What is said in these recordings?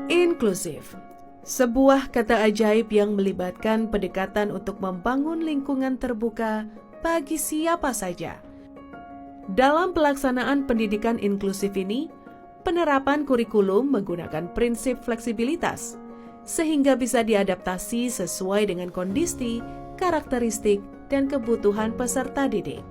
Inklusif, sebuah kata ajaib yang melibatkan pendekatan untuk membangun lingkungan terbuka bagi siapa saja. Dalam pelaksanaan pendidikan inklusif ini, penerapan kurikulum menggunakan prinsip fleksibilitas, sehingga bisa diadaptasi sesuai dengan kondisi, karakteristik, dan kebutuhan peserta didik.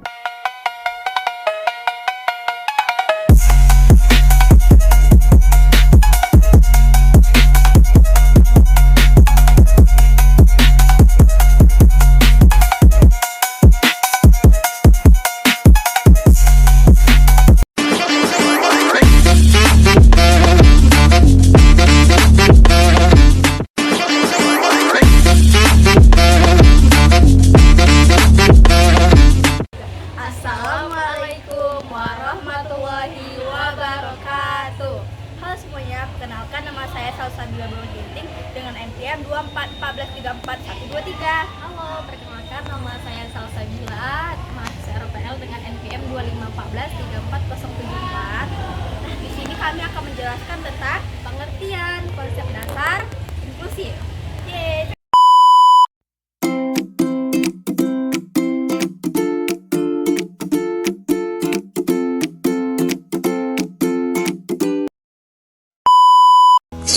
Assalamualaikum warahmatullahi wabarakatuh. Halo semuanya, perkenalkan nama saya Salsabila Ginting dengan NPM 2414123. Halo, perkenalkan nama saya Salsabila, mahasiswa RPL dengan NPM 215334074. Nah, di sini kami akan menjelaskan tentang pengertian konsep dasar inklusif. Yeay.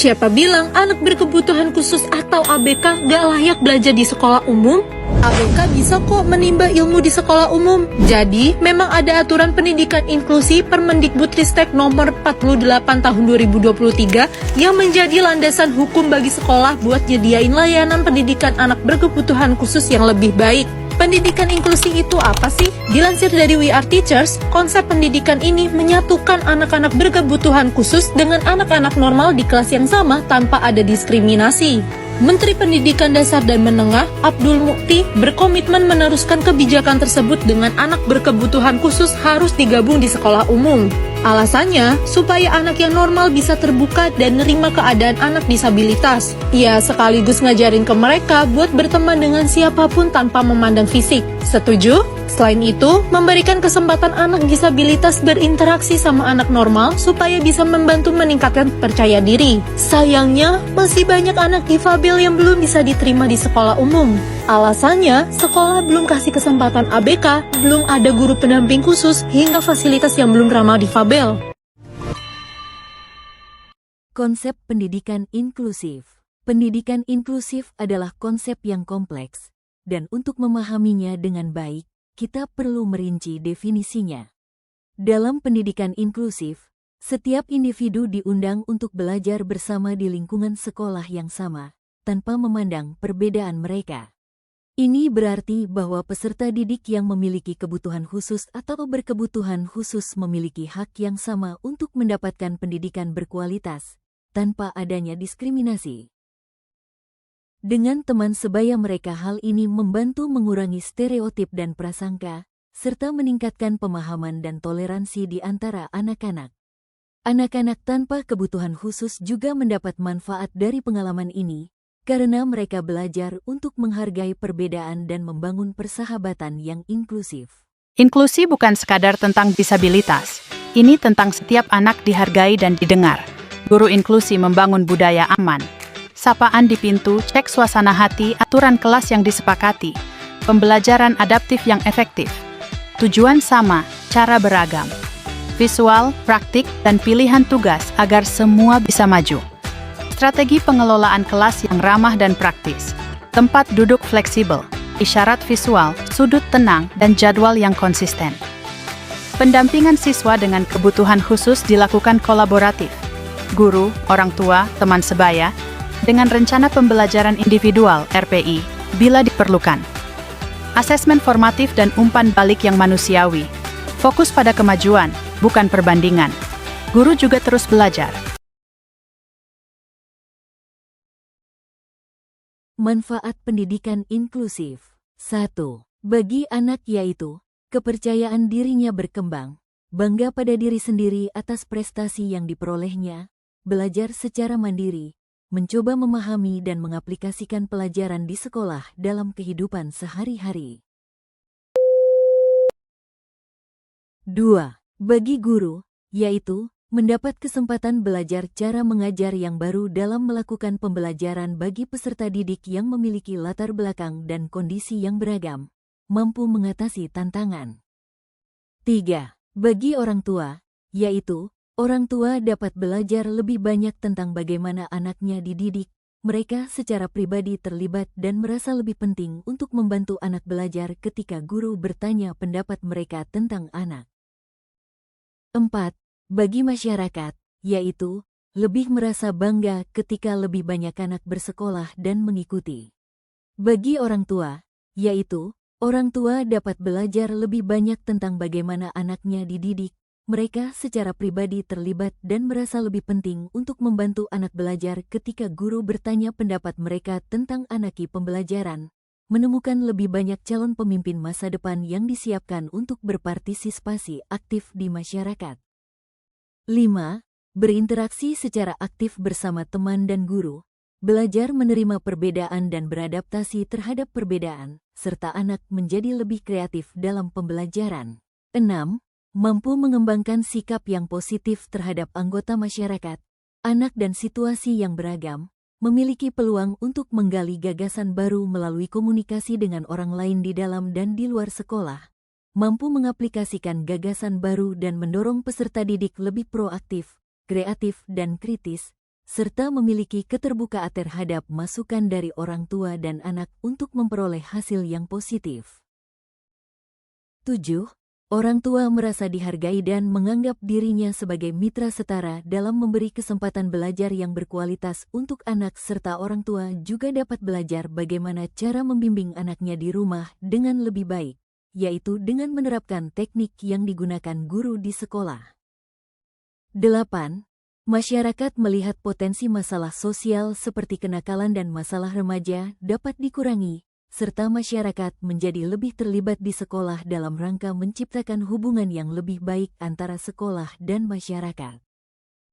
Siapa bilang anak berkebutuhan khusus atau ABK gak layak belajar di sekolah umum? ABK bisa kok menimba ilmu di sekolah umum. Jadi, memang ada aturan pendidikan inklusi Permendikbudristek nomor 48 tahun 2023 yang menjadi landasan hukum bagi sekolah buat nyediain layanan pendidikan anak berkebutuhan khusus yang lebih baik. Pendidikan inklusi itu apa sih? Dilansir dari We Are Teachers, konsep pendidikan ini menyatukan anak-anak berkebutuhan khusus dengan anak-anak normal di kelas yang sama tanpa ada diskriminasi. Menteri Pendidikan Dasar dan Menengah, Abdul Mukti, berkomitmen meneruskan kebijakan tersebut dengan anak berkebutuhan khusus harus digabung di sekolah umum. Alasannya, supaya anak yang normal bisa terbuka dan nerima keadaan anak disabilitas. Ia sekaligus ngajarin ke mereka buat berteman dengan siapapun tanpa memandang fisik. Setuju? Selain itu, memberikan kesempatan anak disabilitas berinteraksi sama anak normal supaya bisa membantu meningkatkan percaya diri. Sayangnya, masih banyak anak difabel yang belum bisa diterima di sekolah umum. Alasannya, sekolah belum kasih kesempatan ABK, belum ada guru pendamping khusus, hingga fasilitas yang belum ramah difabel. Konsep pendidikan inklusif. Pendidikan inklusif adalah konsep yang kompleks, dan untuk memahaminya dengan baik, kita perlu merinci definisinya. Dalam pendidikan inklusif, setiap individu diundang untuk belajar bersama di lingkungan sekolah yang sama, tanpa memandang perbedaan mereka. Ini berarti bahwa peserta didik yang memiliki kebutuhan khusus atau berkebutuhan khusus memiliki hak yang sama untuk mendapatkan pendidikan berkualitas, tanpa adanya diskriminasi. Dengan teman sebaya mereka, hal ini membantu mengurangi stereotip dan prasangka, serta meningkatkan pemahaman dan toleransi di antara anak-anak. Anak-anak tanpa kebutuhan khusus juga mendapat manfaat dari pengalaman ini, karena mereka belajar untuk menghargai perbedaan dan membangun persahabatan yang inklusif. Inklusi bukan sekadar tentang disabilitas. Ini tentang setiap anak dihargai dan didengar. Guru inklusi membangun budaya aman. Sapaan di pintu, cek suasana hati, aturan kelas yang disepakati. Pembelajaran adaptif yang efektif. Tujuan sama, cara beragam. Visual, praktik, dan pilihan tugas agar semua bisa maju. Strategi pengelolaan kelas yang ramah dan praktis. Tempat duduk fleksibel, isyarat visual, sudut tenang, dan jadwal yang konsisten. Pendampingan siswa dengan kebutuhan khusus dilakukan kolaboratif. Guru, orang tua, teman sebaya, dengan rencana pembelajaran individual (RPI) bila diperlukan. Asesmen formatif dan umpan balik yang manusiawi. Fokus pada kemajuan, bukan perbandingan. Guru juga terus belajar. Manfaat pendidikan inklusif. 1. Bagi anak yaitu, kepercayaan dirinya berkembang, bangga pada diri sendiri atas prestasi yang diperolehnya, belajar secara mandiri, mencoba memahami dan mengaplikasikan pelajaran di sekolah dalam kehidupan sehari-hari. 2. Bagi guru, yaitu mendapat kesempatan belajar cara mengajar yang baru dalam melakukan pembelajaran bagi peserta didik yang memiliki latar belakang dan kondisi yang beragam, mampu mengatasi tantangan. 3. Bagi orang tua, yaitu orang tua dapat belajar lebih banyak tentang bagaimana anaknya dididik, mereka secara pribadi terlibat dan merasa lebih penting untuk membantu anak belajar ketika guru bertanya pendapat mereka tentang anak. 4. Bagi masyarakat, yaitu lebih merasa bangga ketika lebih banyak anak bersekolah dan mengikuti. Bagi orang tua, yaitu orang tua dapat belajar lebih banyak tentang bagaimana anaknya dididik, mereka secara pribadi terlibat dan merasa lebih penting untuk membantu anak belajar ketika guru bertanya pendapat mereka tentang anaki pembelajaran, menemukan lebih banyak calon pemimpin masa depan yang disiapkan untuk berpartisipasi aktif di masyarakat. 5. Berinteraksi secara aktif bersama teman dan guru, belajar menerima perbedaan dan beradaptasi terhadap perbedaan, serta anak menjadi lebih kreatif dalam pembelajaran. 6. Mampu mengembangkan sikap yang positif terhadap anggota masyarakat, anak dan situasi yang beragam, memiliki peluang untuk menggali gagasan baru melalui komunikasi dengan orang lain di dalam dan di luar sekolah, mampu mengaplikasikan gagasan baru dan mendorong peserta didik lebih proaktif, kreatif dan kritis, serta memiliki keterbukaan terhadap masukan dari orang tua dan anak untuk memperoleh hasil yang positif. 7. Orang tua merasa dihargai dan menganggap dirinya sebagai mitra setara dalam memberi kesempatan belajar yang berkualitas untuk anak serta orang tua juga dapat belajar bagaimana cara membimbing anaknya di rumah dengan lebih baik, yaitu dengan menerapkan teknik yang digunakan guru di sekolah. 8. Masyarakat melihat potensi masalah sosial seperti kenakalan dan masalah remaja dapat dikurangi, serta masyarakat menjadi lebih terlibat di sekolah dalam rangka menciptakan hubungan yang lebih baik antara sekolah dan masyarakat.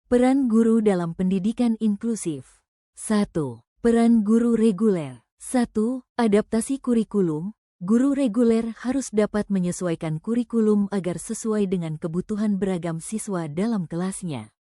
Peran guru dalam pendidikan inklusif. 1. Peran guru reguler. 1. Adaptasi kurikulum. Guru reguler harus dapat menyesuaikan kurikulum agar sesuai dengan kebutuhan beragam siswa dalam kelasnya.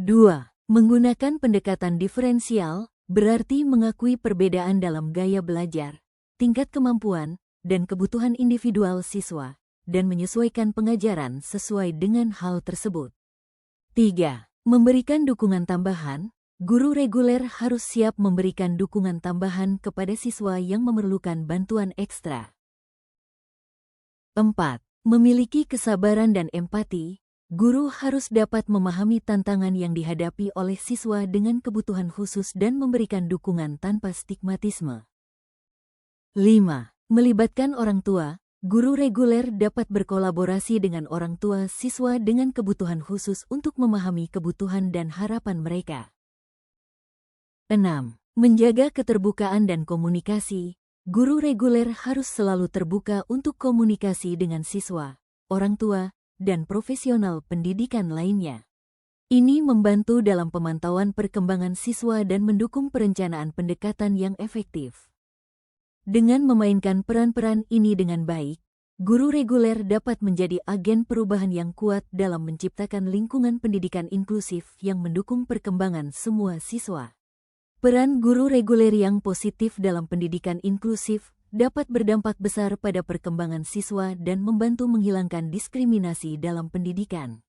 2. Menggunakan pendekatan diferensial, berarti mengakui perbedaan dalam gaya belajar, tingkat kemampuan, dan kebutuhan individual siswa, dan menyesuaikan pengajaran sesuai dengan hal tersebut. 3. Memberikan dukungan tambahan. Guru reguler harus siap memberikan dukungan tambahan kepada siswa yang memerlukan bantuan ekstra. 4. Memiliki kesabaran dan empati. Guru harus dapat memahami tantangan yang dihadapi oleh siswa dengan kebutuhan khusus dan memberikan dukungan tanpa stigmatisme. 5. Melibatkan orang tua. Guru reguler dapat berkolaborasi dengan orang tua siswa dengan kebutuhan khusus untuk memahami kebutuhan dan harapan mereka. 6. Menjaga keterbukaan dan komunikasi. Guru reguler harus selalu terbuka untuk komunikasi dengan siswa, orang tua, dan profesional pendidikan lainnya. Ini membantu dalam pemantauan perkembangan siswa dan mendukung perencanaan pendekatan yang efektif. Dengan memainkan peran-peran ini dengan baik, guru reguler dapat menjadi agen perubahan yang kuat dalam menciptakan lingkungan pendidikan inklusif yang mendukung perkembangan semua siswa. Peran guru reguler yang positif dalam pendidikan inklusif dapat berdampak besar pada perkembangan siswa dan membantu menghilangkan diskriminasi dalam pendidikan.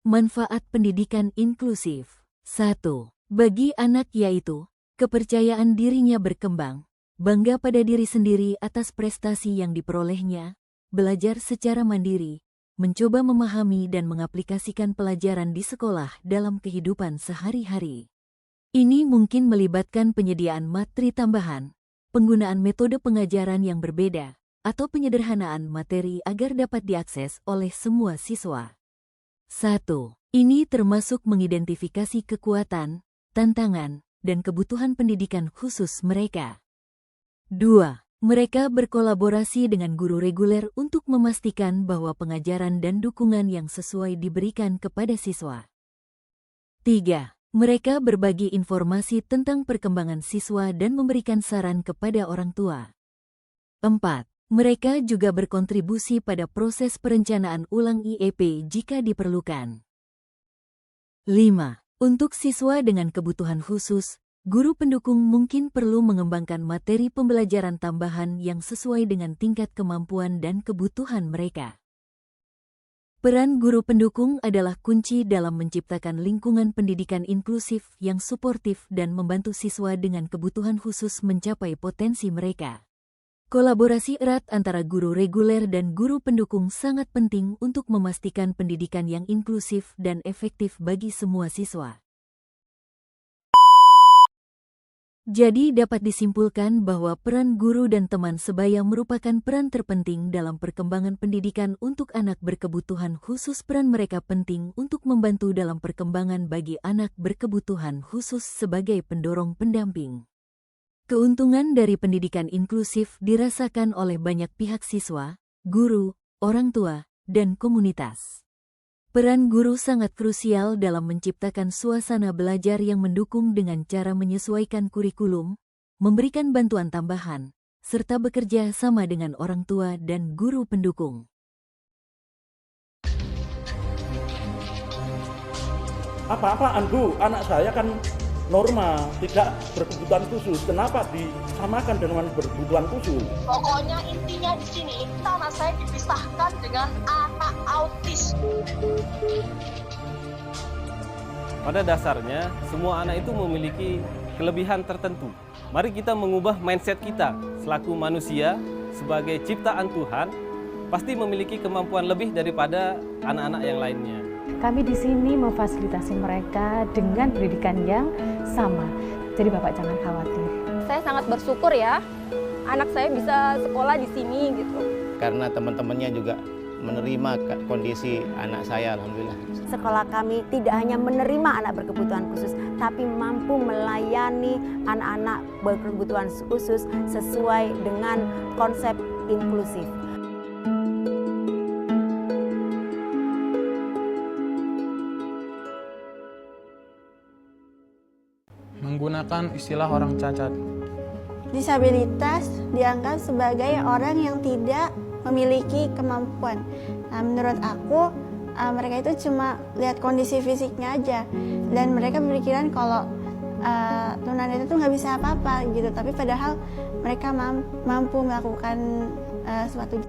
Manfaat pendidikan inklusif. 1. Bagi anak yaitu kepercayaan dirinya berkembang, bangga pada diri sendiri atas prestasi yang diperolehnya, belajar secara mandiri, mencoba memahami dan mengaplikasikan pelajaran di sekolah dalam kehidupan sehari-hari. Ini mungkin melibatkan penyediaan materi tambahan, penggunaan metode pengajaran yang berbeda, atau penyederhanaan materi agar dapat diakses oleh semua siswa. 1. Ini termasuk mengidentifikasi kekuatan, tantangan, dan kebutuhan pendidikan khusus mereka. 2. Mereka berkolaborasi dengan guru reguler untuk memastikan bahwa pengajaran dan dukungan yang sesuai diberikan kepada siswa. 3. Mereka berbagi informasi tentang perkembangan siswa dan memberikan saran kepada orang tua. 4. Mereka juga berkontribusi pada proses perencanaan ulang IEP jika diperlukan. 5. Untuk siswa dengan kebutuhan khusus, guru pendukung mungkin perlu mengembangkan materi pembelajaran tambahan yang sesuai dengan tingkat kemampuan dan kebutuhan mereka. Peran guru pendukung adalah kunci dalam menciptakan lingkungan pendidikan inklusif yang suportif dan membantu siswa dengan kebutuhan khusus mencapai potensi mereka. Kolaborasi erat antara guru reguler dan guru pendukung sangat penting untuk memastikan pendidikan yang inklusif dan efektif bagi semua siswa. Jadi dapat disimpulkan bahwa peran guru dan teman sebaya merupakan peran terpenting dalam perkembangan pendidikan untuk anak berkebutuhan khusus. Peran mereka penting untuk membantu dalam perkembangan bagi anak berkebutuhan khusus sebagai pendorong pendamping. Keuntungan dari pendidikan inklusif dirasakan oleh banyak pihak siswa, guru, orang tua, dan komunitas. Peran guru sangat krusial dalam menciptakan suasana belajar yang mendukung dengan cara menyesuaikan kurikulum, memberikan bantuan tambahan, serta bekerja sama dengan orang tua dan guru pendukung. Apa-apaan Bu, anak saya kan normal, tidak berkebutuhan khusus. Kenapa disamakan dengan berkebutuhan khusus? Pokoknya intinya di sini, anak saya dipisahkan dengan anak autis. Pada dasarnya, semua anak itu memiliki kelebihan tertentu. Mari kita mengubah mindset kita selaku manusia sebagai ciptaan Tuhan, pasti memiliki kemampuan lebih daripada anak-anak yang lainnya. Kami di sini memfasilitasi mereka dengan pendidikan yang sama. Jadi Bapak jangan khawatir. Saya sangat bersyukur ya, anak saya bisa sekolah di sini gitu. Karena teman-temannya juga menerima kondisi anak saya, alhamdulillah. Sekolah kami tidak hanya menerima anak berkebutuhan khusus, tapi mampu melayani anak-anak berkebutuhan khusus sesuai dengan konsep inklusif. Menggunakan istilah orang cacat. Disabilitas dianggap sebagai orang yang tidak memiliki kemampuan. Nah, menurut aku, mereka itu cuma lihat kondisi fisiknya aja. Dan mereka berpikiran kalau tunanetra itu nggak bisa apa-apa gitu. Tapi padahal mereka mampu melakukan sesuatu.